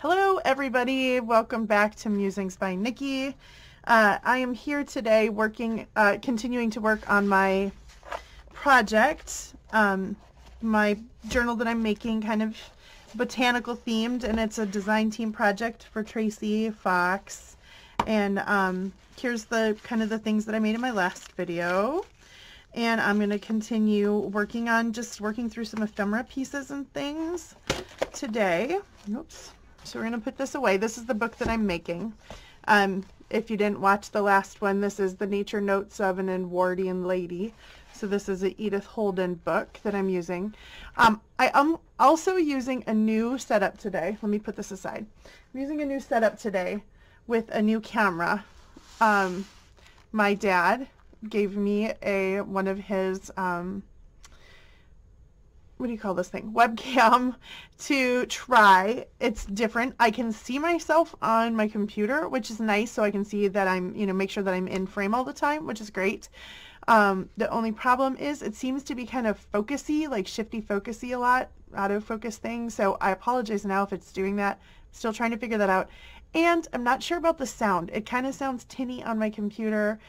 Hello everybody, welcome back to Musings by Nikki. I am here today continuing to work on my project, my journal that I'm making, kind of botanical themed, and it's a design team project for Tracy Fox. And here's the kind of the things that I made in my last video. And I'm going to continue working through some ephemera pieces and things today. Oops. So we're going to put this away. This is the book that I'm making. If you didn't watch the last one, this is the Nature Notes of an Edwardian Lady. So this is an Edith Holden book that I'm using. I am also using a new setup today. Let me put this aside. I'm using a new setup today with a new camera. My dad gave me one of his what do you call this thing? Webcam to try. It's different. I can see myself on my computer, which is nice, so I can see that I'm, make sure that I'm in frame all the time, which is great. The only problem is it seems to be kind of focusy, like shifty focusy a lot, autofocus thing. So I apologize now if it's doing that. I'm still trying to figure that out. And I'm not sure about the sound. It kind of sounds tinny on my computer.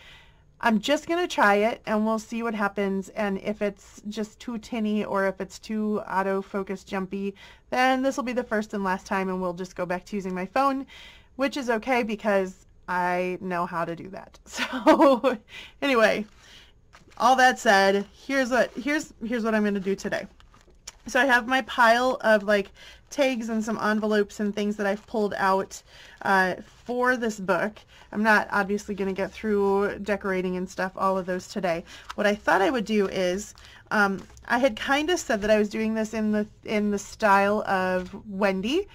I'm just going to try it and we'll see what happens, and if it's just too tinny or if it's too autofocus jumpy, then this will be the first and last time and we'll just go back to using my phone, which is okay because I know how to do that. So anyway, all that said, here's what I'm going to do today. So I have my pile of like tags and some envelopes and things that I've pulled out for this book. I'm not obviously going to get through decorating and stuff, all of those today. What I thought I would do is, I had kind of said that I was doing this in the style of Wendy,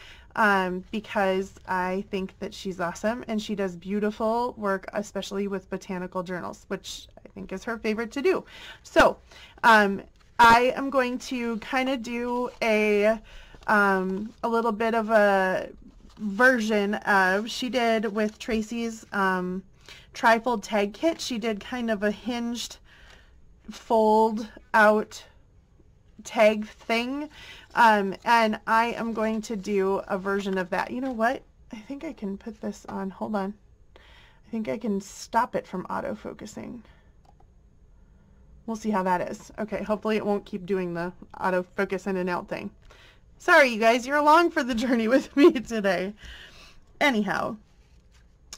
because I think that she's awesome and she does beautiful work, especially with botanical journals, which I think is her favorite to do. So I am going to kind of do a little bit of a version of, she did with Tracy's trifold tag kit, she did kind of a hinged fold out tag thing, and I am going to do a version of that. You know what? I think I can put this on. Hold on. I think I can stop it from autofocusing. We'll see how that is. Okay, hopefully it won't keep doing the autofocus in and out thing. Sorry, you guys, you're along for the journey with me today. Anyhow,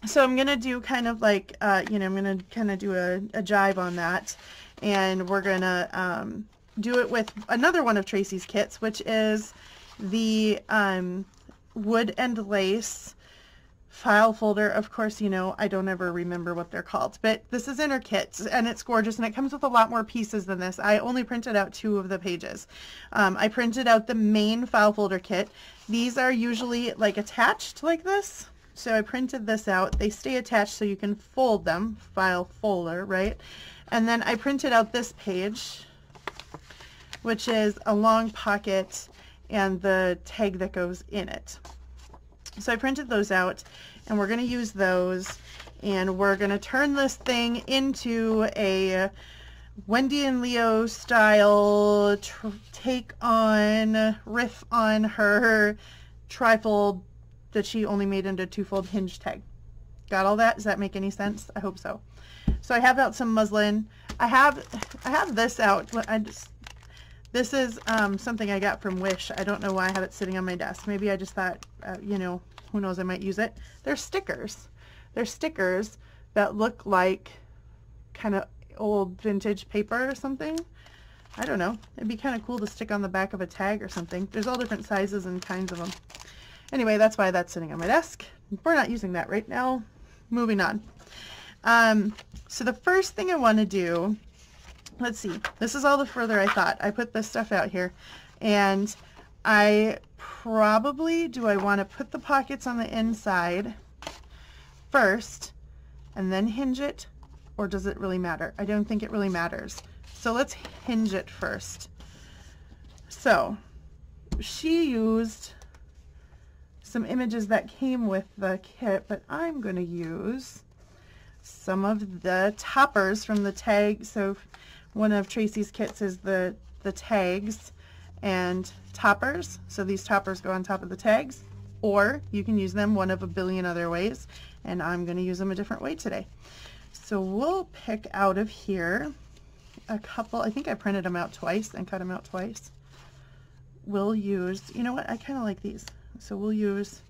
so I'm going to do kind of like, I'm going to kind of do a jive on that. And we're going to do it with another one of Tracy's kits, which is the wood and lace file folder. Of course, I don't ever remember what they're called, but this is in her kit and it's gorgeous and it comes with a lot more pieces than this. I only printed out 2 of the pages. I printed out the main file folder kit. These are usually like attached like this. So I printed this out. They stay attached so you can fold them, file folder, right? And then I printed out this page, which is a long pocket and the tag that goes in it. So I printed those out and we're going to use those and we're going to turn this thing into a Wendy and Leo style riff on her trifold that she only made into 2-fold hinge tag. Got all that? Does that make any sense? I hope so. So I have out some muslin. I have this out. This is something I got from Wish. I don't know why I have it sitting on my desk. Maybe I just thought, who knows, I might use it. They're stickers. They're stickers that look like kind of old vintage paper or something. I don't know. It'd be kind of cool to stick on the back of a tag or something. There's all different sizes and kinds of them. Anyway, that's why that's sitting on my desk. We're not using that right now. Moving on. So the first thing I want to do, let's see, this is all the further I thought. I put this stuff out here and I probably, do I want to put the pockets on the inside first and then hinge it, or does it really matter? I don't think it really matters. So let's hinge it first. So she used some images that came with the kit, but I'm going to use some of the toppers from the tag. So one of Tracy's kits is the tags and toppers. So these toppers go on top of the tags. or you can use them one of a billion other ways, and I'm going to use them a different way today. So we'll pick out of here a couple. I think I printed them out twice and cut them out twice. We'll use, you know what, I kind of like these. So we'll use,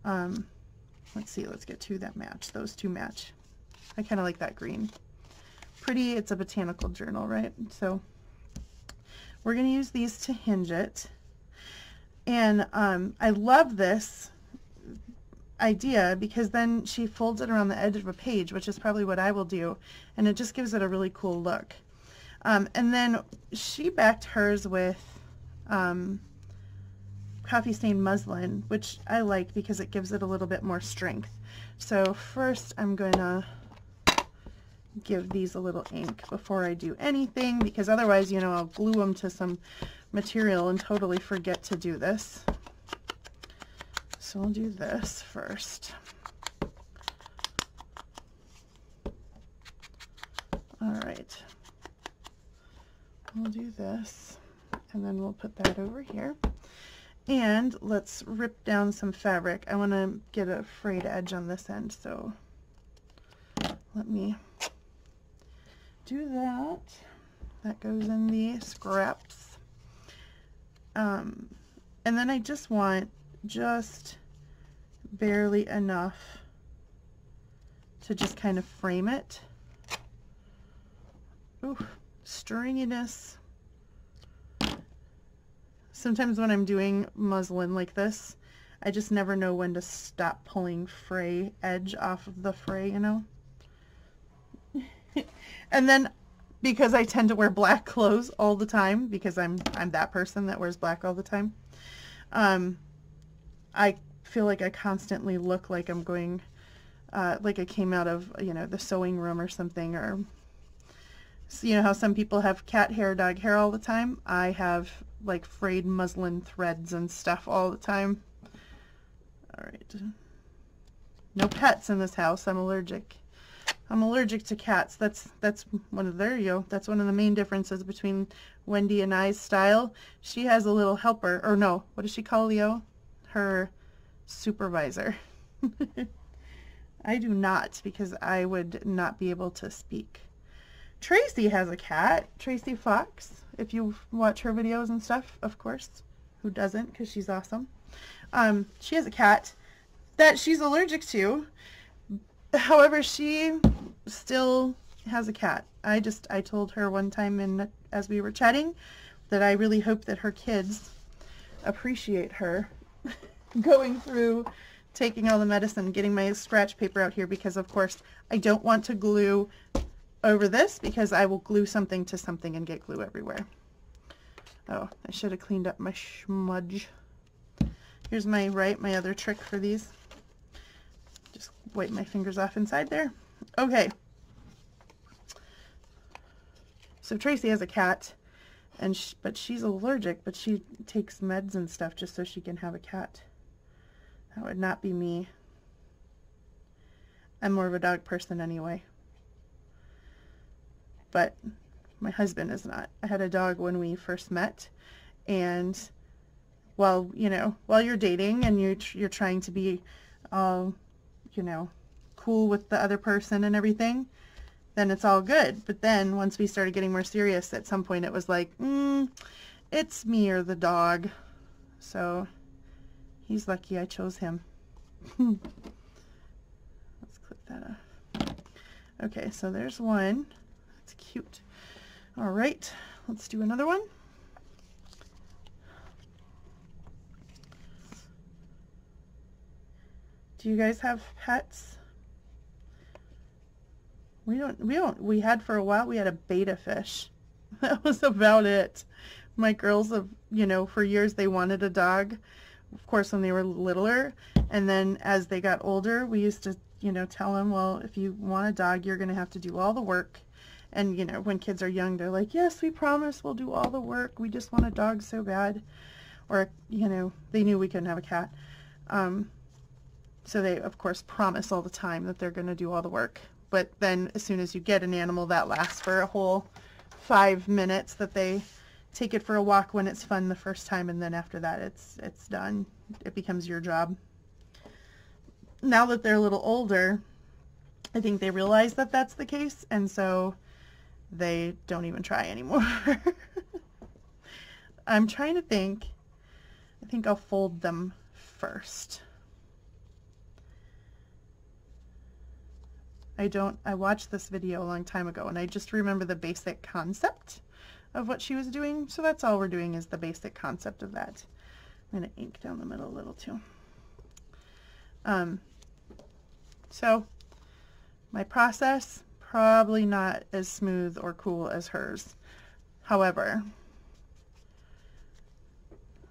let's see, let's get two that match. Those two match. I kind of like that green. Pretty, it's a Botanical Journal, right? So we're going to use these to hinge it. And I love this idea because then she folds it around the edge of a page, which is probably what I will do, and it just gives it a really cool look. And then she backed hers with coffee stained muslin, which I like because it gives it a little bit more strength. So first I'm going to give these a little ink before I do anything, because otherwise, you know, I'll glue them to some material and totally forget to do this. So I'll do this first. All right, we'll do this, and then we'll put that over here. And let's rip down some fabric. I want to get a frayed edge on this end, so let me do that. That goes in the scraps. And then I just want just barely enough to just kind of frame it. Ooh, stringiness. Sometimes when I'm doing muslin like this, I just never know when to stop pulling fray edge off of the fray, you know. And then because I tend to wear black clothes all the time, because I'm that person that wears black all the time, I feel like I constantly look like I'm going, like I came out of, you know, the sewing room or something, or, you know how some people have cat hair, dog hair all the time? I have like frayed muslin threads and stuff all the time. All right. No pets in this house. I'm allergic. I'm allergic to cats. That's one of, there you go. That's one of the main differences between Wendy and I's style. She has a little helper, or no, what does she call Leo? Her supervisor. I do not, because I would not be able to speak. Tracy has a cat, Tracy Fox, if you watch her videos and stuff, of course. Who doesn't, because she's awesome. She has a cat that she's allergic to. However, she still has a cat. I told her one time as we were chatting that I really hope that her kids appreciate her going through taking all the medicine, getting my scratch paper out here, because of course I don't want to glue over this, because I will glue something to something and get glue everywhere. Oh, I should have cleaned up my smudge. Here's my other trick for these. Just wipe my fingers off inside there. Okay. So Tracy has a cat, and but she's allergic, but she takes meds and stuff just so she can have a cat. That would not be me. I'm more of a dog person anyway. But my husband is not. I had a dog when we first met, and while you're dating and you're trying to be cool with the other person and everything, then it's all good. But then once we started getting more serious, at some point it was like, it's me or the dog. So he's lucky I chose him. Let's clip that off. Okay, so there's one. That's cute. All right, let's do another one. Do you guys have pets? We had for a while, we had a betta fish. That was about it. My girls have, for years they wanted a dog, of course, when they were littler. And then as they got older, we used to, tell them, well, if you want a dog, you're going to have to do all the work. And, when kids are young, they're like, yes, we promise we'll do all the work. We just want a dog so bad. Or, they knew we couldn't have a cat. So they, of course, promise all the time that they're going to do all the work. But then as soon as you get an animal, that lasts for a whole 5 minutes, that they take it for a walk when it's fun the first time, and then after that it's done. it becomes your job. Now that they're a little older, I think they realize that that's the case, and so they don't even try anymore. I'm trying to think. I think I'll fold them first. I watched this video a long time ago, and I just remember the basic concept of what she was doing, so that's all we're doing is the basic concept of that. I'm going to ink down the middle a little too. So my process, probably not as smooth or cool as hers. However,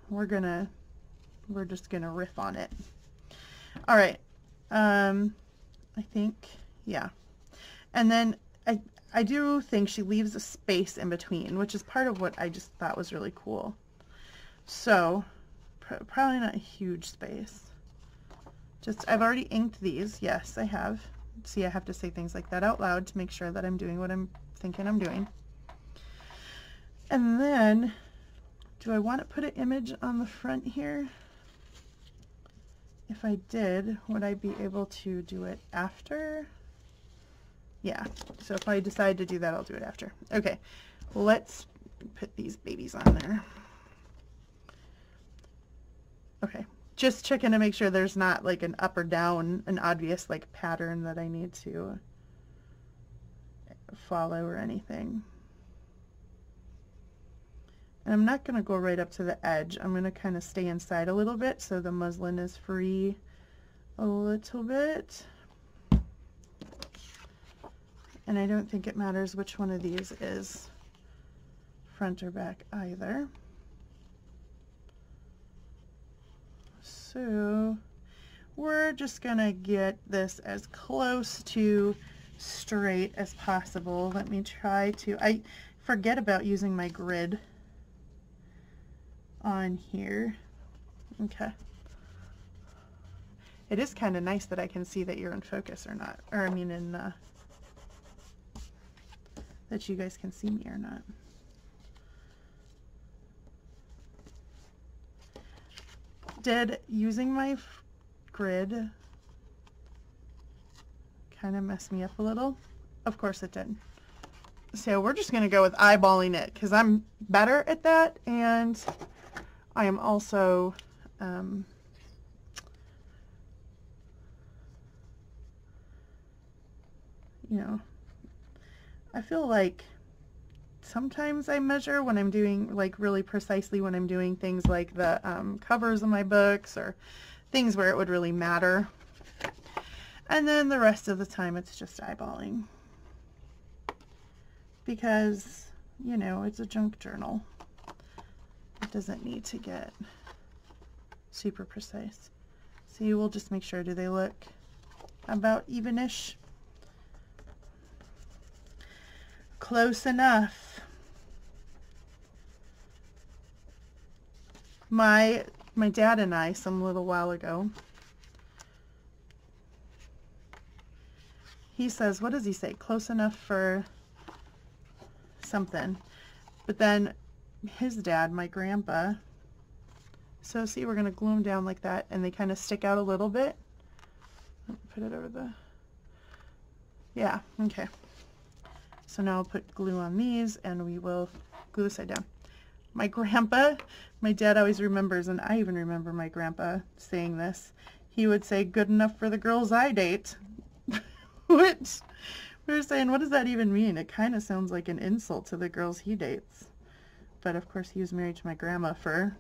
we're just gonna riff on it. All right. I think, yeah. And then I do think she leaves a space in between, which is part of what I just thought was really cool. So probably not a huge space. Just, I've already inked these. Yes, I have. See, I have to say things like that out loud to make sure that I'm doing what I'm thinking I'm doing. And then, do I want to put an image on the front here? If I did, would I be able to do it after? Yeah, so if I decide to do that, I'll do it after. Okay, well, let's put these babies on there. Okay. Just checking to make sure there's not like an up or down, an obvious like pattern that I need to follow or anything. And I'm not going to go right up to the edge. I'm going to kind of stay inside a little bit so the muslin is free a little bit. And I don't think it matters which one of these is front or back either. So we're just gonna get this as close to straight as possible. Let me try to, I forget about using my grid on here. Okay. It is kind of nice that I can see that you're in focus or not, or I mean in, that you guys can see me or not. Did using my grid kind of mess me up a little? Of course it did. So we're just going to go with eyeballing it because I'm better at that, and I am also you know, I feel like sometimes I measure when I'm doing, like, really precisely when I'm doing things like the covers of my books or things where it would really matter. And then the rest of the time it's just eyeballing. Because, you know, it's a junk journal. It doesn't need to get super precise. See, we'll just make sure, do they look about even-ish? Close enough. My dad and I, some little while ago, he says, what does he say? Close enough for something. But then his dad, my grandpa, so see, we're going to glue them down like that, and they kind of stick out a little bit. Put it over the, yeah, okay. So now I'll put glue on these, and we will glue this side down. My grandpa, my dad always remembers, and I even remember my grandpa saying this. He would say, good enough for the girls I date. Which, we were saying, what does that even mean? It kind of sounds like an insult to the girls he dates. But of course he was married to my grandma for,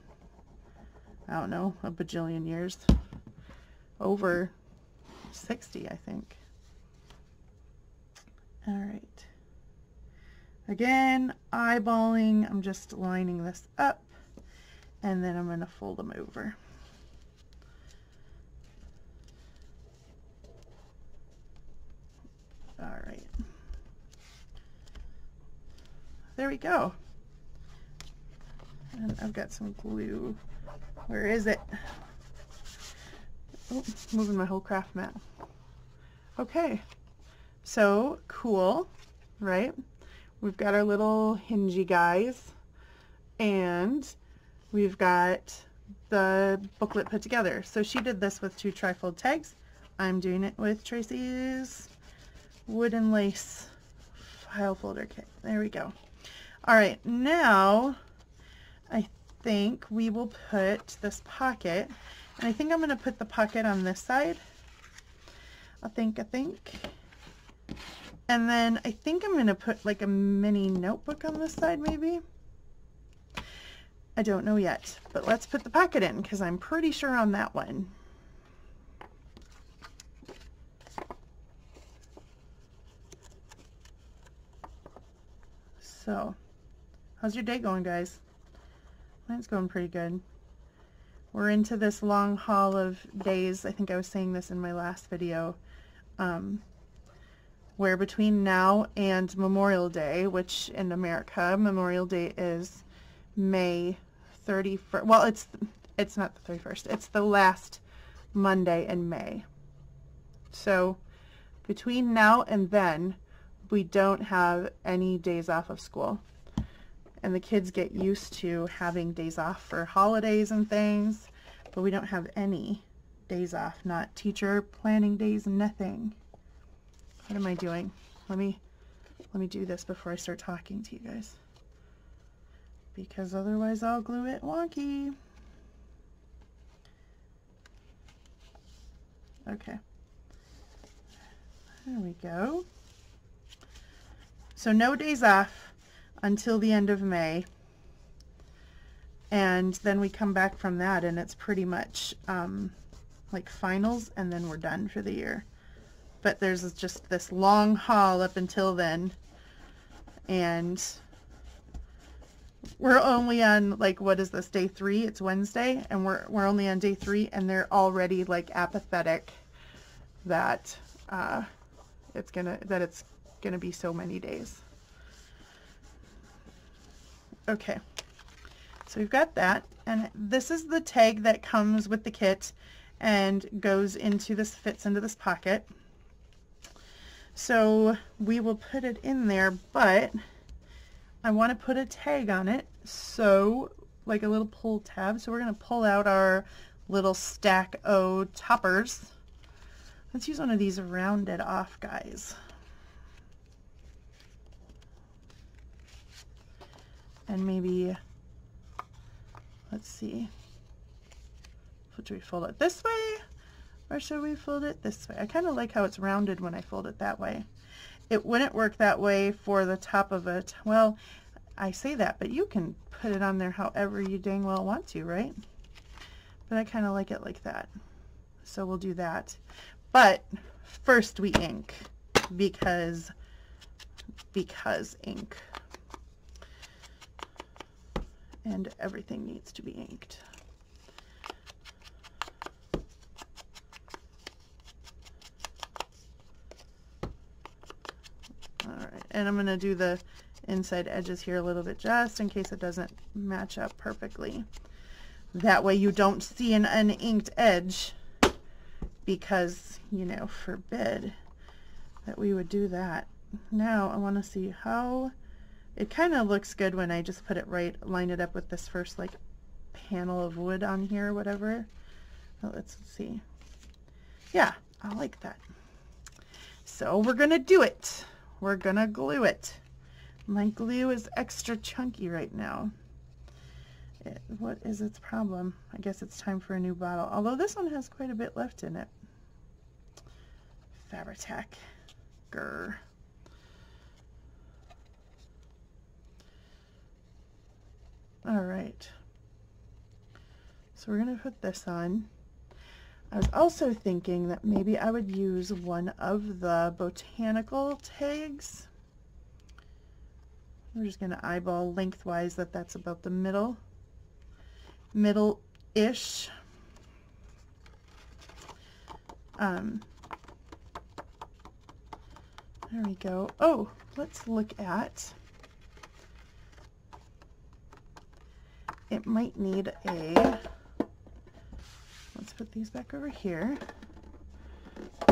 I don't know, a bajillion years. Over 60, I think. All right. Again, eyeballing, I'm just lining this up, and then I'm going to fold them over. All right. There we go. And I've got some glue. Where is it? Oh, moving my whole craft mat. Okay. So, cool, right? We've got our little hingey guys, and we've got the booklet put together. So she did this with 2 trifold tags. I'm doing it with Tracy's wooden lace file folder kit. There we go. All right, now I think we will put this pocket, and I think I'm going to put the pocket on this side. I think. And then I think I'm going to put like a mini notebook on this side maybe. I don't know yet, but let's put the pocket in because I'm pretty sure on that one. So, how's your day going, guys? Mine's going pretty good. We're into this long haul of days. I think I was saying this in my last video, where between now and Memorial Day, which in America, Memorial Day is May 31st. Well, it's not the 31st. It's the last Monday in May. So between now and then, we don't have any days off of school. And the kids get used to having days off for holidays and things, but we don't have any days off, not teacher planning days, nothing. What am I doing? Let me do this before I start talking to you guys, because otherwise I'll glue it wonky. Okay, there we go. So no days off until the end of May, and then we come back from that and it's pretty much like finals, and then we're done for the year. But there's just this long haul up until then, and we're only on, like, what is this, day 3? It's Wednesday, and we're only on day 3, and they're already like apathetic that it's gonna be so many days. Okay, so we've got that, and this is the tag that comes with the kit and goes into this, fits into this pocket. So we will put it in there, but I want to put a tag on it, so like a little pull tab. So we're going to pull out our little stack O toppers. Let's use one of these rounded off guys. And maybe, let's see, should we fold it this way or should we fold it this way? I kind of like how it's rounded when I fold it that way. It wouldn't work that way for the top of it. Well, I say that, but you can put it on there however you dang well want to, right? But I kind of like it like that. So we'll do that. But first we ink, because ink. And everything needs to be inked. Alright, and I'm going to do the inside edges here a little bit just in case it doesn't match up perfectly. That way you don't see an uninked edge, because, you know, forbid that we would do that. Now I want to see how it kind of looks good when I just put it right, line it up with this first like panel of wood on here or whatever. Well, let's see. Yeah, I like that. So we're gonna do it. We're gonna glue it. My glue is extra chunky right now. What is its problem? I guess it's time for a new bottle. Although this one has quite a bit left in it. Fabri-Tac. Grr. Alright. So we're going to put this on. I was also thinking that maybe I would use one of the botanical tags. We're just going to eyeball lengthwise that's about the middle-ish. There we go. Oh, let's look at, it might need a, let's put these back over here.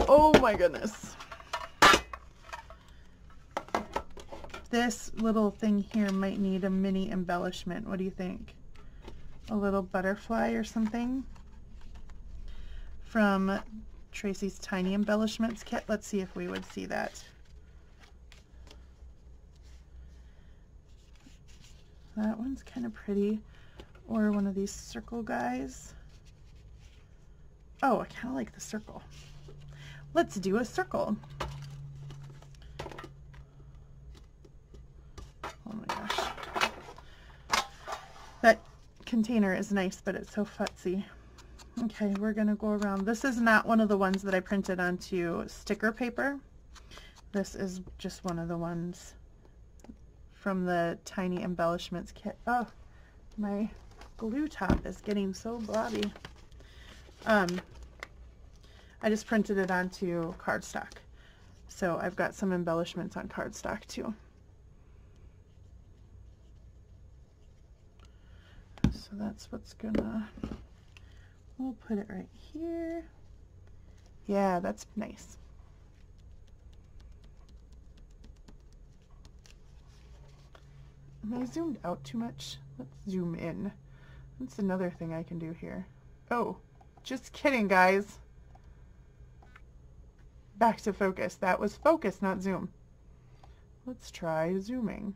Oh my goodness. This little thing here might need a mini embellishment. What do you think? a little butterfly or something from Tracy's Tiny Embellishments kit. Let's see if we would see that. That one's kind of pretty. Or one of these circle guys. Oh, I kind of like the circle. Let's do a circle. Oh my gosh. That container is nice, but it's so futzy. Okay, we're going to go around. This is not one of the ones that I printed onto sticker paper. This is just one of the ones from the Tiny Embellishments kit. Oh, my glue top is getting so blobby. I just printed it onto cardstock. So I've got some embellishments on cardstock too. So that's what's gonna, we'll put it right here. Yeah, that's nice. Am I zoomed out too much? Let's zoom in. That's another thing I can do here. Oh, just kidding, guys. Back to focus. That was focus, not zoom. Let's try zooming.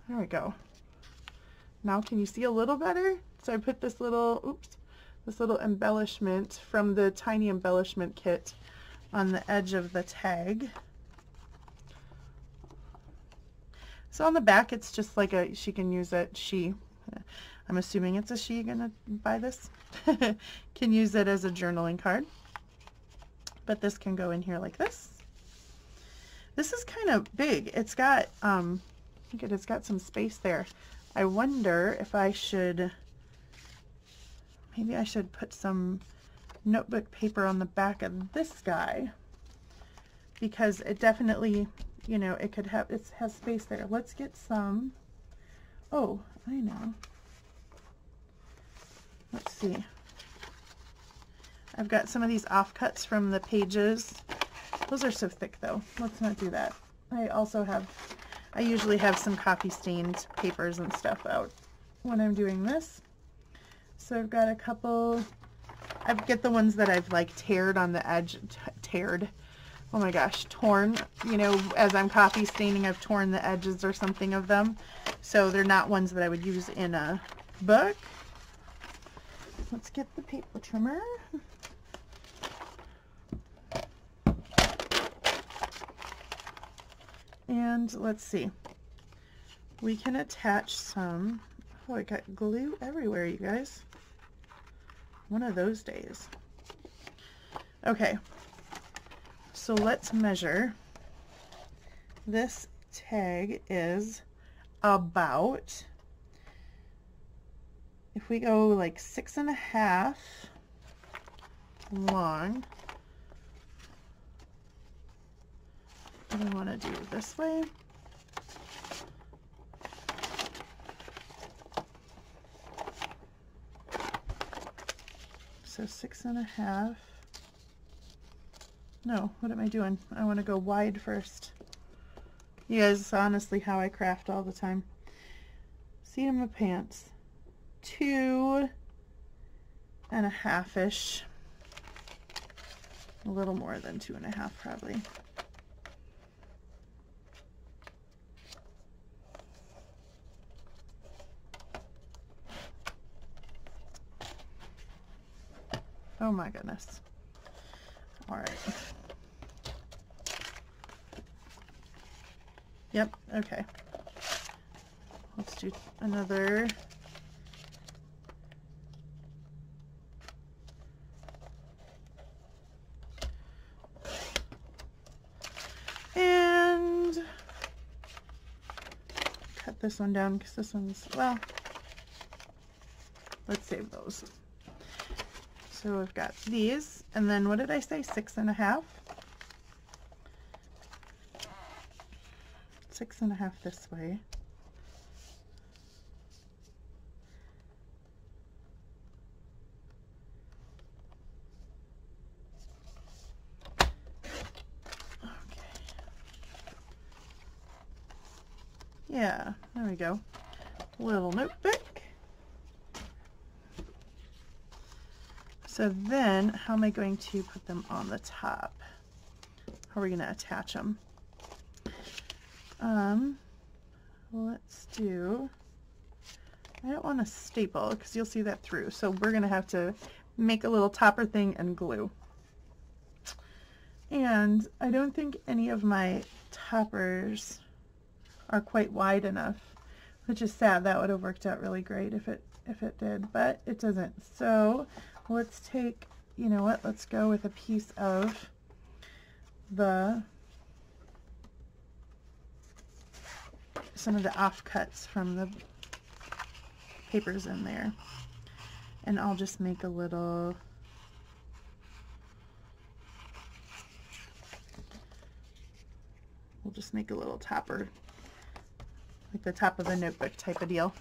There we go. Now can you see a little better? So I put this little, oops, this little embellishment from the Tiny Embellishment kit on the edge of the tag. So on the back it's just like a, she can use it, I'm assuming it's a she gonna buy this, can use it as a journaling card. But this can go in here like this. This is kind of big. It's got, look at, it's got some space there. I wonder if I should, maybe I should put some notebook paper on the back of this guy, because it definitely, you know, it could have, it has space there. Let's get some, oh, I know. Let's see. I've got some of these offcuts from the pages. Those are so thick though. Let's not do that. I also have, I usually have some copy stained papers and stuff out when I'm doing this. So I've got a couple, I get the ones that I've like teared on the edge, oh my gosh, torn, you know, as I'm copy staining, I've torn the edges or something of them. So they're not ones that I would use in a book. Let's get the paper trimmer. And let's see, we can attach some, oh, I got glue everywhere, you guys. One of those days. Okay, so let's measure. This tag is about, if we go like 6.5 long, what do I want to do this way? So 6.5. No, what am I doing? I want to go wide first. You guys, it's honestly how I craft all the time. Seat of my pants. 2.5-ish. A little more than 2.5 probably. Oh my goodness. All right. Yep, okay. Let's do another. And cut this one down because this one's, well, let's save those. So I've got these, and then what did I say, 6.5? 6.5 this way. Okay. Yeah, there we go. little notebook. So then, how am I going to put them on the top? How are we going to attach them? Let's do, I don't want to staple because you'll see that through. So we're going to have to make a little topper thing and glue. And I don't think any of my toppers are quite wide enough, which is sad. That would have worked out really great if it did, but it doesn't. So let's take, you know what, let's go with a piece of some of the offcuts from the papers in there. And I'll just make a little, we'll just make a little topper, like the top of a notebook type of deal.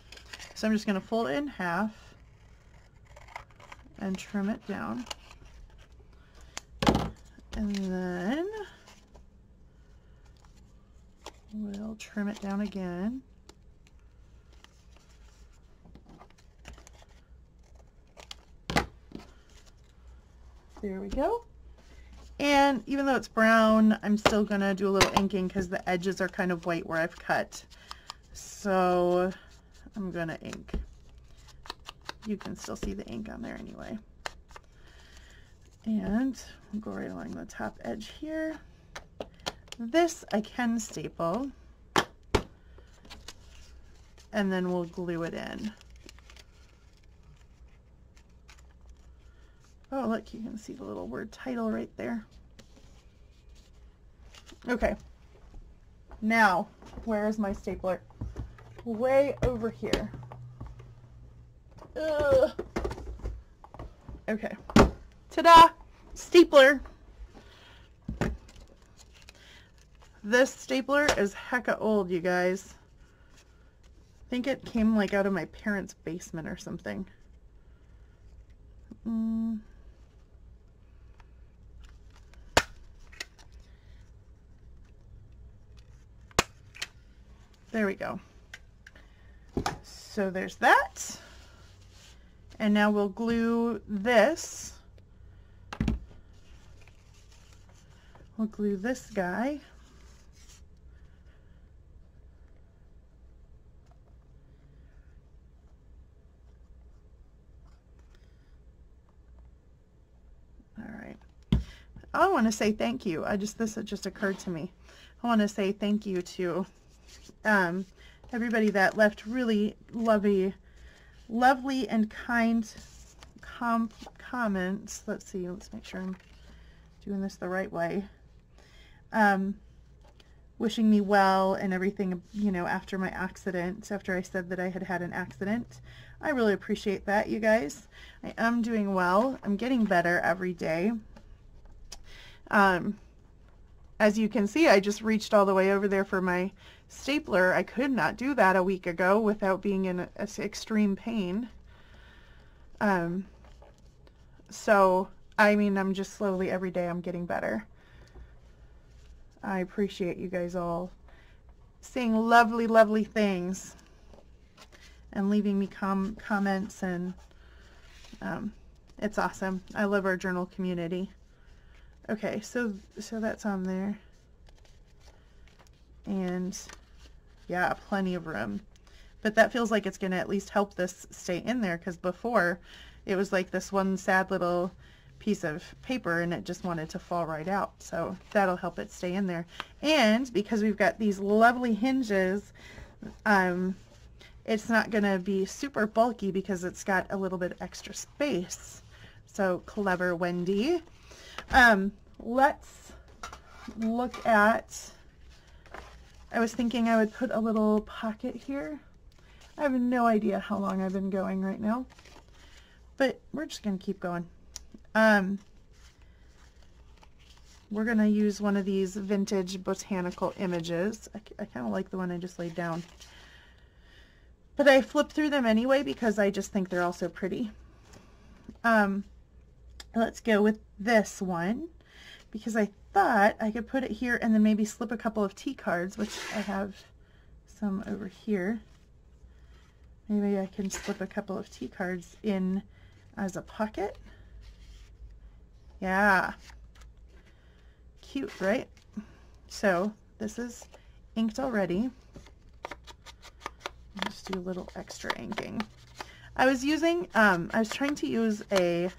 So I'm just going to fold it in half and trim it down. And then we'll trim it down again. There we go. And even though it's brown, I'm still going to do a little inking because the edges are kind of white where I've cut. So I'm going to ink. You can still see the ink on there anyway. And we'll go right along the top edge here. This I can staple. And then we'll glue it in. Oh, look, you can see the little word title right there. Okay. Now, where is my stapler? Way over here. Ugh. Okay. Ta-da! Stapler. This stapler is hecka old, you guys. I think it came like out of my parents' basement or something. There we go. So there's that. And now we'll glue this. We'll glue this guy. All right. I want to say thank you. This just occurred to me. I want to say thank you to everybody that left really lovely and kind comments. Let's see, let's make sure I'm doing this the right way. Wishing me well and everything, you know, after my accident, after I said that I had had an accident. I really appreciate that, you guys. I am doing well. I'm getting better every day. As you can see, I just reached all the way over there for my stapler. I could not do that a week ago without being in extreme pain. So, I mean, I'm just slowly, every day I'm getting better. I appreciate you guys all saying lovely, lovely things and leaving me comments, and it's awesome. I love our journal community. Okay, so that's on there. And yeah, plenty of room. But that feels like it's going to at least help this stay in there, because before it was like this one sad little piece of paper and it just wanted to fall right out. So that'll help it stay in there. And because we've got these lovely hinges, it's not going to be super bulky because it's got a little bit extra space. So clever, Wendy. Let's look at, I was thinking I would put a little pocket here. I have no idea how long I've been going right now, but we're just going to keep going. We're going to use one of these vintage botanical images. I kind of like the one I just laid down, but I flip through them anyway because I just think they're all so pretty. Let's go with this one because I thought I could put it here and then maybe slip a couple of tea cards, which I have some over here. Maybe I can slip a couple of tea cards in as a pocket. Yeah. Cute, right? So this is inked already. I'll just do a little extra inking. I was trying to use a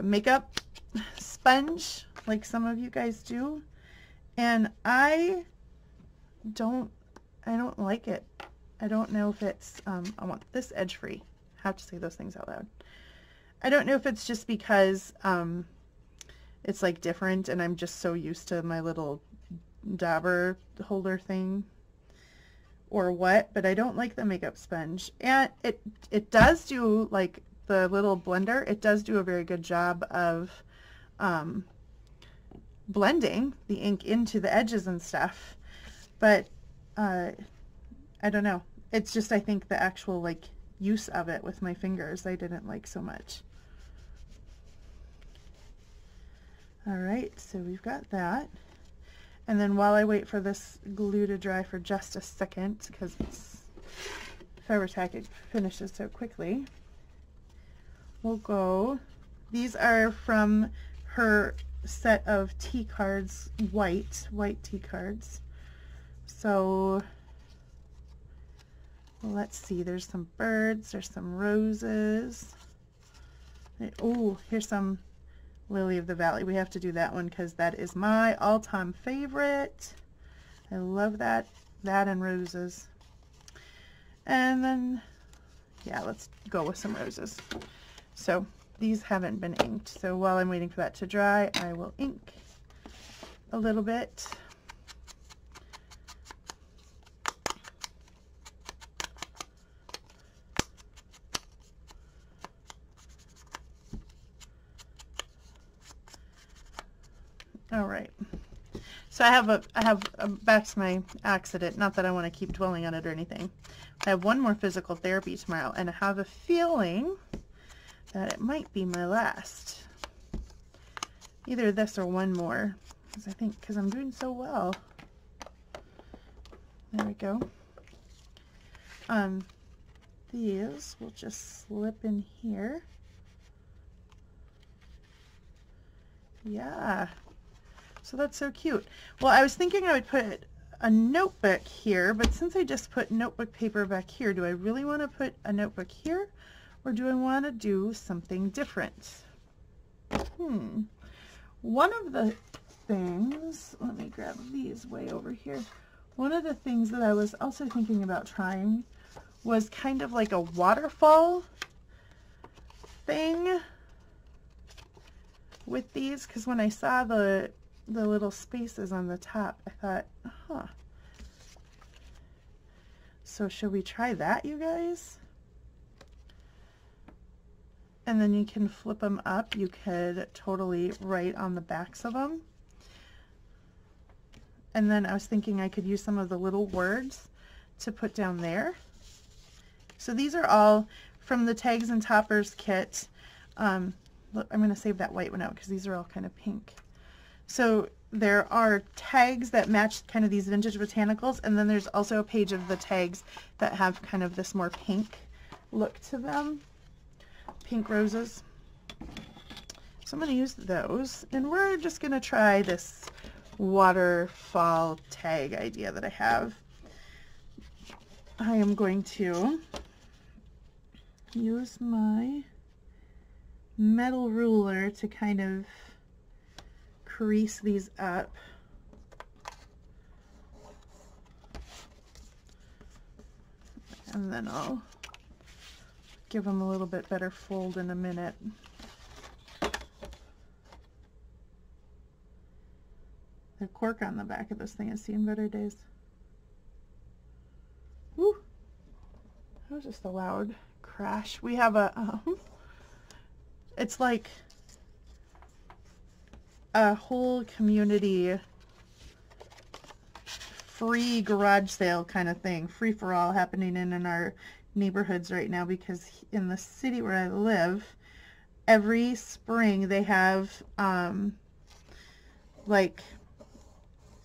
makeup sponge like some of you guys do, and I don't like it. I don't know if it's I want this edge free. I have to say those things out loud. I don't know if it's just because it's like different and I'm just so used to my little dabber holder thing or what, but I don't like the makeup sponge. And it does do, like the little blender, it does do a very good job of blending the ink into the edges and stuff, but I don't know. It's just, I think the actual like use of it with my fingers I didn't like so much. All right, so we've got that. And then while I wait for this glue to dry for just a second, because Fabri-Tac, it finishes so quickly, we'll go, these are from her set of tea cards, white tea cards. So let's see, there's some birds, there's some roses. Oh, here's some Lily of the Valley. We have to do that one because that is my all-time favorite. I love that and roses. And then, yeah, let's go with some roses. So these haven't been inked, so while I'm waiting for that to dry, I will ink a little bit. All right, so I have back to my accident, not that I want to keep dwelling on it or anything. I have one more physical therapy tomorrow, and I have a feeling that it might be my last. Either this or one more, because I'm doing so well. There we go. These will just slip in here. Yeah. So that's so cute. Well, I was thinking I would put a notebook here, but since I just put notebook paper back here, do I really want to put a notebook here, or do I want to do something different? One of the things, let me grab these way over here. One of the things that I was also thinking about trying was kind of like a waterfall thing with these, because when I saw the little spaces on the top, I thought, huh. So should we try that, you guys? And then you can flip them up. You could totally write on the backs of them. And then I was thinking I could use some of the little words to put down there. So these are all from the Tags and Toppers kit. Look, I'm going to save that white one out because these are all kind of pink. So there are tags that match kind of these vintage botanicals, and then there's also a page of the tags that have kind of this more pink look to them. Pink roses. So I'm going to use those, and we're just going to try this waterfall tag idea that I have. I am going to use my metal ruler to kind of crease these up. And then I'll give them a little bit better fold in a minute. The cork on the back of this thing has seen better days. Woo! That was just a loud crash. We have a, it's like a whole community free garage sale kind of thing, free for all, happening in our neighborhoods right now, because in the city where I live, every spring they have like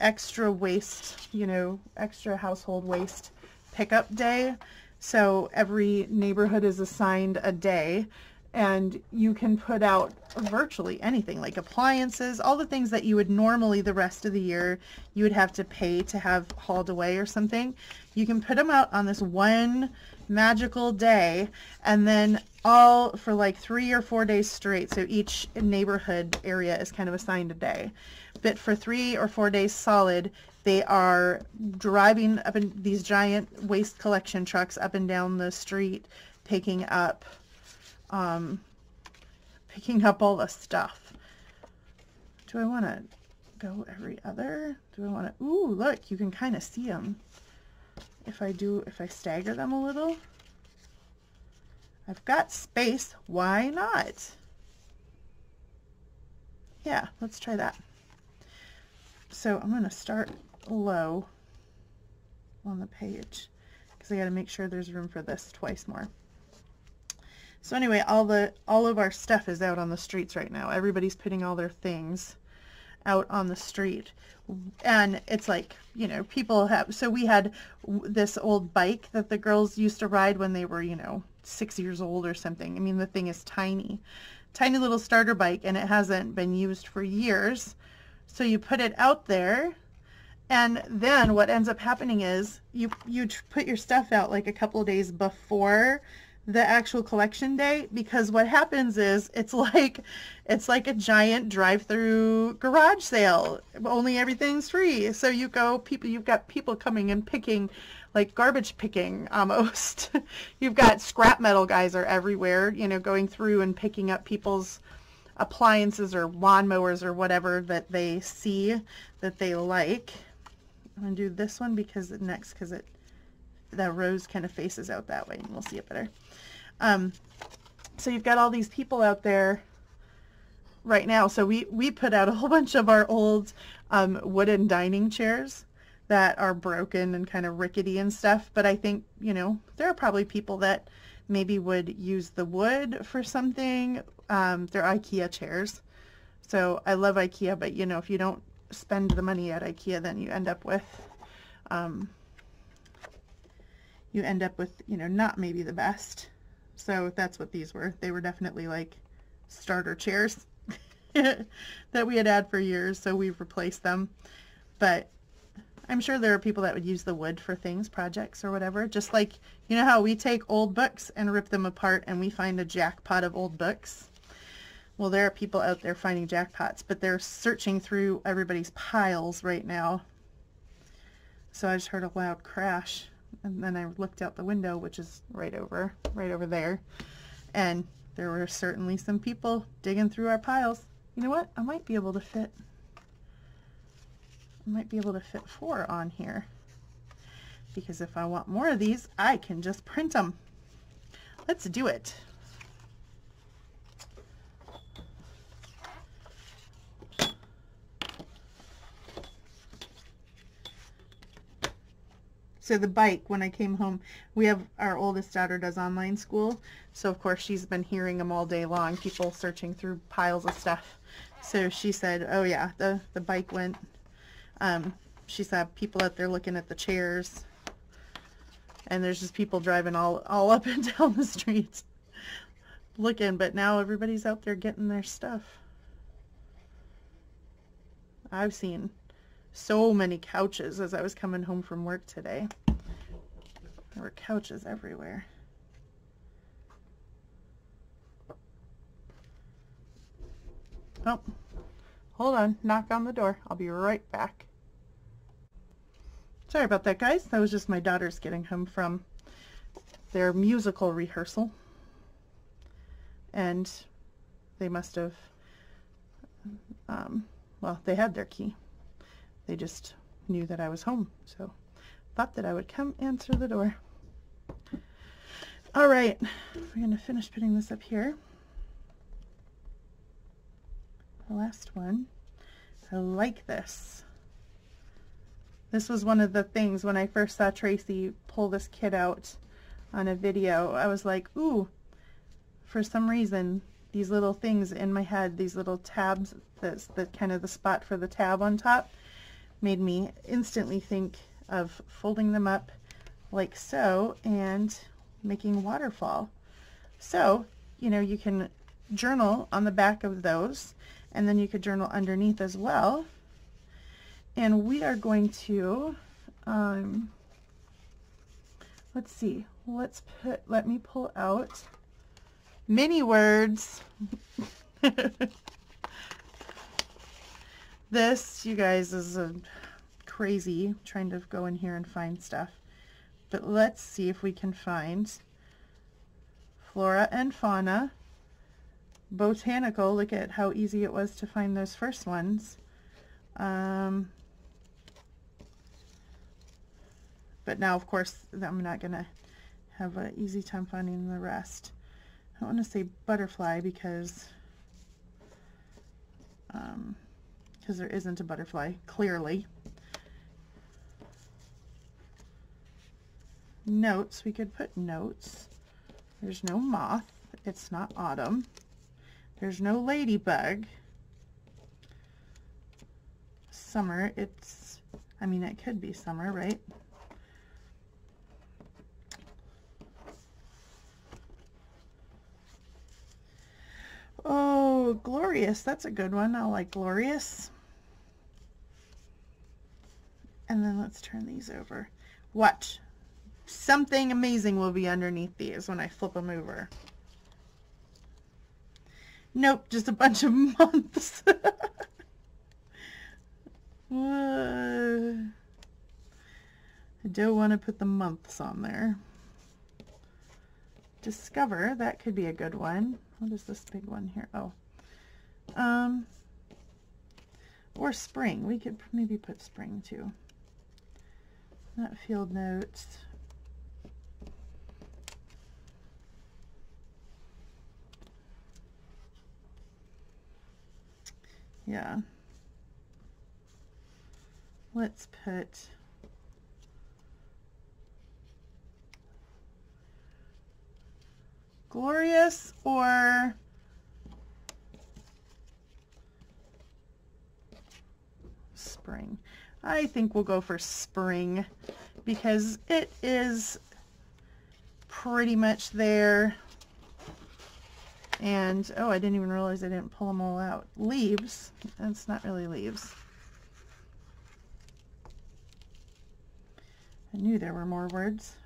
extra waste, you know, extra household waste pickup day. So every neighborhood is assigned a day, and you can put out virtually anything, like appliances, all the things that you would normally the rest of the year you would have to pay to have hauled away or something. You can put them out on this one magical day, and then all for like 3 or 4 days straight. So each neighborhood area is kind of assigned a day, but for 3 or 4 days solid, they are driving up in these giant waste collection trucks up and down the street, picking up all the stuff. Do I want to go every other? Do I want to? Ooh, look, you can kind of see them. If I stagger them a little, I've got space. Why not? Yeah, let's try that. So I'm going to start low on the page because I got to make sure there's room for this twice more. So anyway, all of our stuff is out on the streets right now. Everybody's putting all their things out on the street, and it's like, you know, people have, so we had this old bike that the girls used to ride when they were, you know, 6 years old or something. I mean, the thing is tiny little starter bike, and it hasn't been used for years. So you put it out there, and then what ends up happening is you put your stuff out like a couple of days before the actual collection day, because what happens is it's like a giant drive-through garage sale, only everything's free. So you've got people coming and picking, like garbage picking almost. You've got scrap metal guys are everywhere, you know, going through and picking up people's appliances or lawnmowers or whatever that they see that they like. I'm going to do this one because that rose kind of faces out that way and we'll see it better. So you've got all these people out there right now. So we put out a whole bunch of our old wooden dining chairs that are broken and kind of rickety and stuff. But I think, you know, there are probably people that maybe would use the wood for something. They're IKEA chairs. So I love IKEA, but you know, if you don't spend the money at IKEA, then you end up with, you know, not maybe the best. So that's what these were. They were definitely like starter chairs that we had for years. So we've replaced them, but I'm sure there are people that would use the wood for things, projects or whatever. Just like, you know how we take old books and rip them apart and we find a jackpot of old books? Well, there are people out there finding jackpots, but they're searching through everybody's piles right now. So I just heard a loud crash, and then I looked out the window, which is right over there, and there were certainly some people digging through our piles. You know what? I might be able to fit 4 on here, because if I want more of these, I can just print them. Let's do it. So the bike, when I came home, our oldest daughter does online school. So of course she's been hearing them all day long, people searching through piles of stuff. So she said, oh yeah, the bike went. She saw people out there looking at the chairs, and there's just people driving all up and down the streets looking, but now everybody's out there getting their stuff. I've seen so many couches as I was coming home from work today. There were couches everywhere. Oh, hold on, knock on the door. I'll be right back. Sorry about that, guys. That was just my daughters getting home from their musical rehearsal. And they must have, well, they had their key. They just knew that I was home, so thought that I would come answer the door. All right, we're going to finish putting this up here. The last one. I like this. This was one of the things when I first saw Tracy pull this kit out on a video. I was like, ooh, for some reason, these little things in my head, these little tabs, that's the kind of the spot for the tab on top, made me instantly think of folding them up like so, and making waterfall. So, you know, you can journal on the back of those, and then you could journal underneath as well. And we are going to, let's see, let me pull out mini words. This, you guys, is a crazy trying to go in here and find stuff. But let's see if we can find flora and fauna, botanical. Look at how easy it was to find those first ones. But now, of course, I'm not going to have an easy time finding the rest. I don't want to say butterfly because there isn't a butterfly, clearly. Notes, we could put notes. There's no moth. It's not autumn. There's no ladybug. Summer, it's, I mean, it could be summer, right? Oh, glorious. That's a good one. I like glorious. And then let's turn these over. Watch. Something amazing will be underneath these when I flip them over. Nope, just a bunch of months. I don't want to put the months on there. Discover, that could be a good one. What is this big one here? Oh. Or spring. We could maybe put spring too. Not field notes. Yeah. Let's put glorious or spring. I think we'll go for spring because it is pretty much there. And oh, I didn't even realize I didn't pull them all out. Leaves. That's not really leaves. I knew there were more words.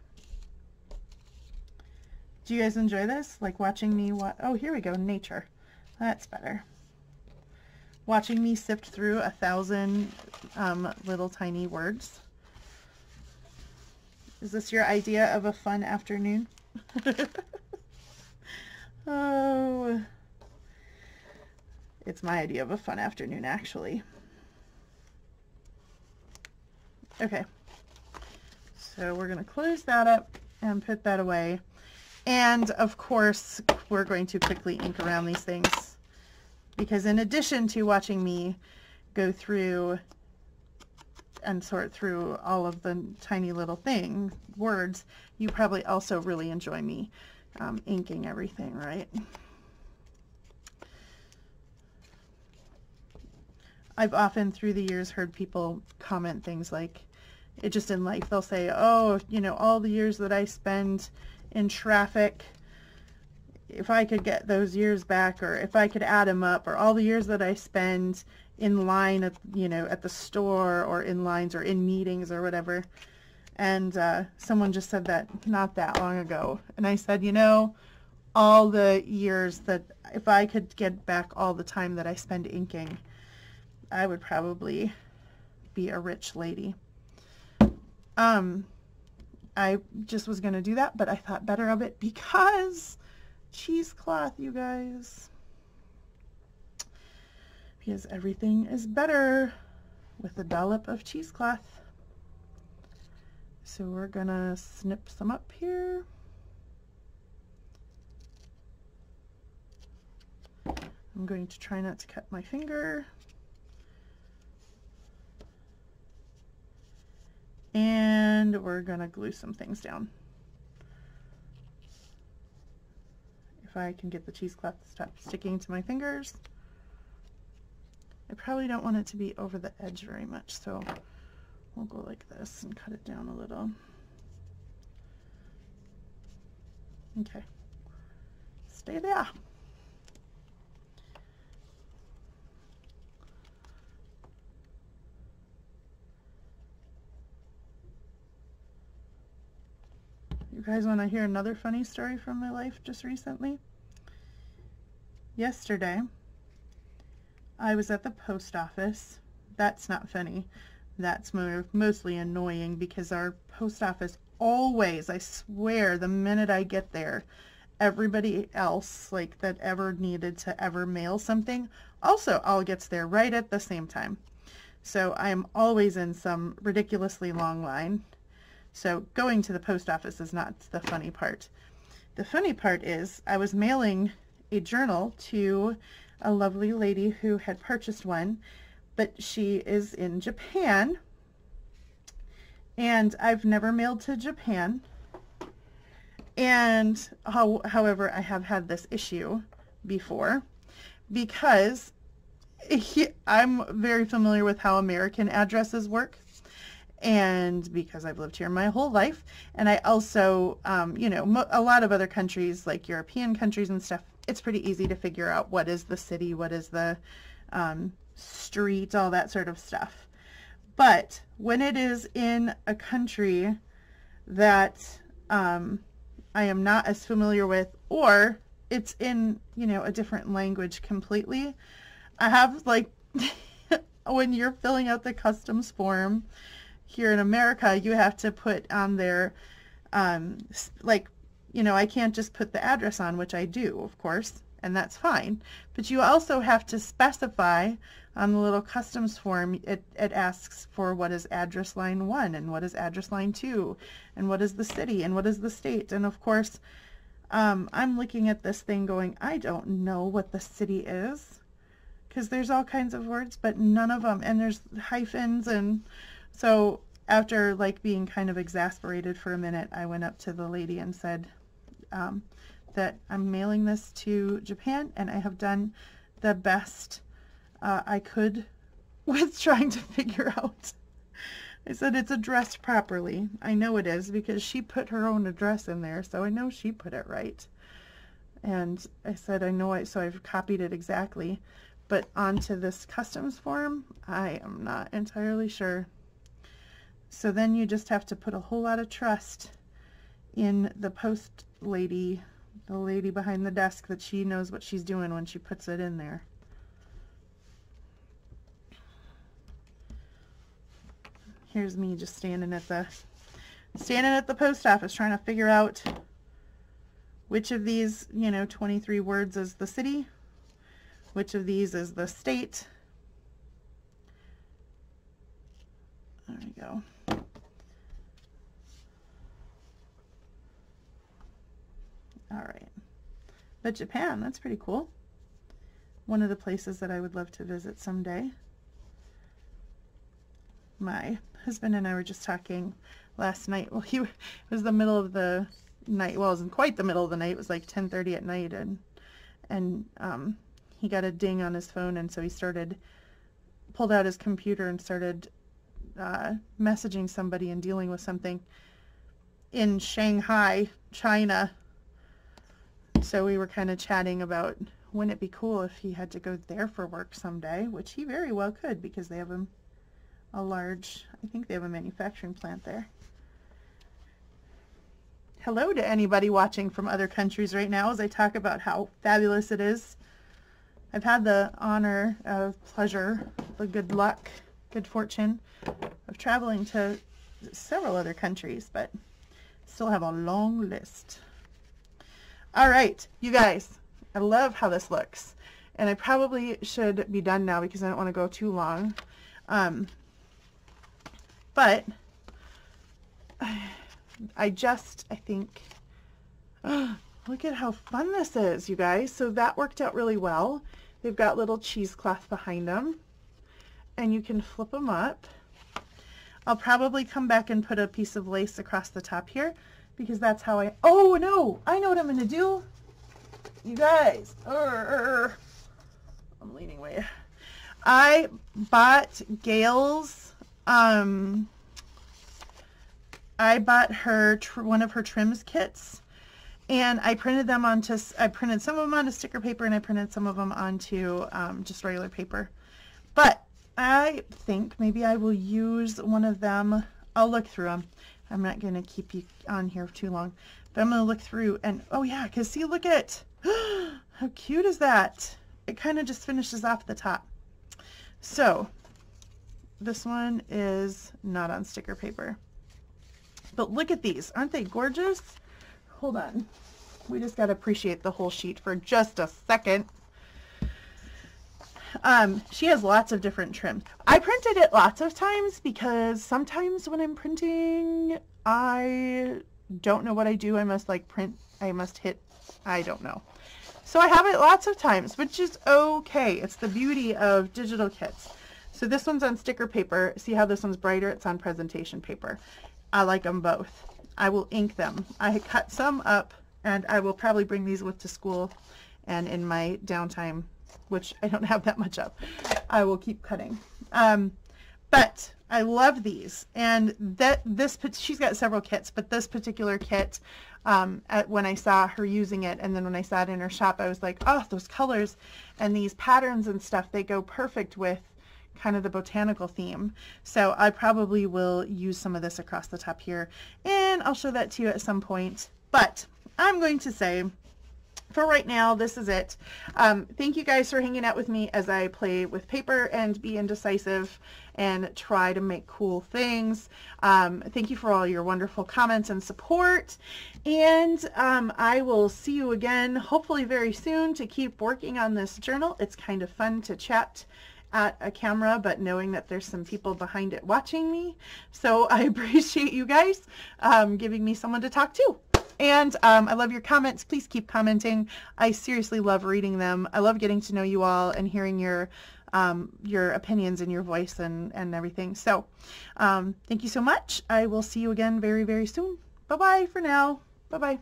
Do you guys enjoy this? Like watching me oh, here we go, nature. That's better. Watching me sift through 1,000 little tiny words. Is this your idea of a fun afternoon? Oh, it's my idea of a fun afternoon, actually. Okay, so we're going to close that up and put that away. And of course, we're going to quickly ink around these things because in addition to watching me go through and sort through all of the tiny little words, you probably also really enjoy me inking everything, right? I've often through the years heard people comment things like, it just in life, they'll say, oh, you know, all the years that I spend in traffic, if I could get those years back, or if I could add them up, or all the years that I spend in line at, you know, at the store, or in lines, or in meetings, or whatever. And someone just said that not that long ago. And I said, you know, all the years that, if I could get back all the time that I spend inking, I would probably be a rich lady. I just was going to do that, but I thought better of it because cheesecloth, you guys. Because everything is better with a dollop of cheesecloth. So we're going to snip some up here. I'm going to try not to cut my finger. And we're going to glue some things down. If I can get the cheesecloth to stop sticking to my fingers. I probably don't want it to be over the edge very much, so we'll go like this and cut it down a little. Okay. Stay there. You guys want to hear another funny story from my life just recently? Yesterday, I was at the post office. That's not funny. That's mostly annoying because our post office always, I swear, the minute I get there, everybody else like that ever needed to ever mail something also all gets there right at the same time. So I am always in some ridiculously long line. So going to the post office is not the funny part. The funny part is I was mailing a journal to a lovely lady who had purchased one, but she is in Japan, and I've never mailed to Japan. And however, I have had this issue before because I'm very familiar with how American addresses work. And because I've lived here my whole life, and I also, you know, a lot of other countries, like European countries and stuff, it's pretty easy to figure out what is the city, what is the street, all that sort of stuff. But when it is in a country that I am not as familiar with, or it's in, you know, a different language completely, I have, like, when you're filling out the customs form, here in America, you have to put on there, like, you know, I can't just put the address on, which I do, of course, and that's fine. But you also have to specify on the little customs form, it asks for what is address line 1, and what is address line 2, and what is the city, and what is the state. And of course, I'm looking at this thing going, I don't know what the city is, because there's all kinds of words, but none of them, and there's hyphens. And so after like being kind of exasperated for a minute, I went up to the lady and said that I'm mailing this to Japan, and I have done the best I could with trying to figure out. I said it's addressed properly. I know it is because she put her own address in there, so I know she put it right. And I said I know so I've copied it exactly, but onto this customs form, I am not entirely sure. So then you just have to put a whole lot of trust in the post lady, the lady behind the desk, that she knows what she's doing when she puts it in there. Here's me just standing at the post office trying to figure out which of these, you know, 23 words is the city, which of these is the state. There we go. All right. But Japan, that's pretty cool. One of the places that I would love to visit someday. My husband and I were just talking last night. Well, it was the middle of the night. Well, it wasn't quite the middle of the night. It was like 10:30 at night, and he got a ding on his phone, and so he pulled out his computer and started messaging somebody and dealing with something in Shanghai, China. So we were kind of chatting about, wouldn't it be cool if he had to go there for work someday, which he very well could, because they have I think they have a manufacturing plant there. Hello to anybody watching from other countries right now as I talk about how fabulous it is. I've had the honor, pleasure, the good luck, good fortune of traveling to several other countries, but still have a long list. All right, you guys, I love how this looks, and I probably should be done now because I don't want to go too long. But I think, look at how fun this is, you guys. So that worked out really well. They've got little cheesecloth behind them, and you can flip them up. I'll probably come back and put a piece of lace across the top here, because that's how oh no, I know what I'm going to do. You guys, I'm leaning away. I bought Gail's, I bought her one of her trims kits, And I printed them onto, I printed some of them onto sticker paper, and I printed some of them onto just regular paper. But I think maybe I will use one of them. I'll look through them. I'm not going to keep you on here too long, but I'm going to look through and, oh yeah, because see, look at, how cute is that? It kind of just finishes off the top. So this one is not on sticker paper, but look at these. Aren't they gorgeous? Hold on. We just got to appreciate the whole sheet for just a second. She has lots of different trims. I printed it lots of times because sometimes when I'm printing, I don't know what I do. I must like print, I must hit, I don't know. So I have it lots of times, which is okay. It's the beauty of digital kits. So this one's on sticker paper. See how this one's brighter? It's on presentation paper. I like them both. I will ink them. I cut some up, and I will probably bring these with to school, and in my downtime, which I don't have that much of, I will keep cutting. But I love these, and she's got several kits, but this particular kit, when I saw her using it, and then when I saw it in her shop, I was like, oh, those colors and these patterns and stuff, they go perfect with kind of the botanical theme. So I probably will use some of this across the top here, and I'll show that to you at some point. But I'm going to say, for right now, this is it. Thank you guys for hanging out with me as I play with paper and be indecisive and try to make cool things. Thank you for all your wonderful comments and support. And I will see you again, hopefully very soon, to keep working on this journal. It's kind of fun to chat at a camera, but knowing that there's some people behind it watching me. So I appreciate you guys giving me someone to talk to. And I love your comments. Please keep commenting. I seriously love reading them. I love getting to know you all and hearing your opinions and your voice and everything. So thank you so much. I will see you again very, very soon. Bye-bye for now. Bye-bye.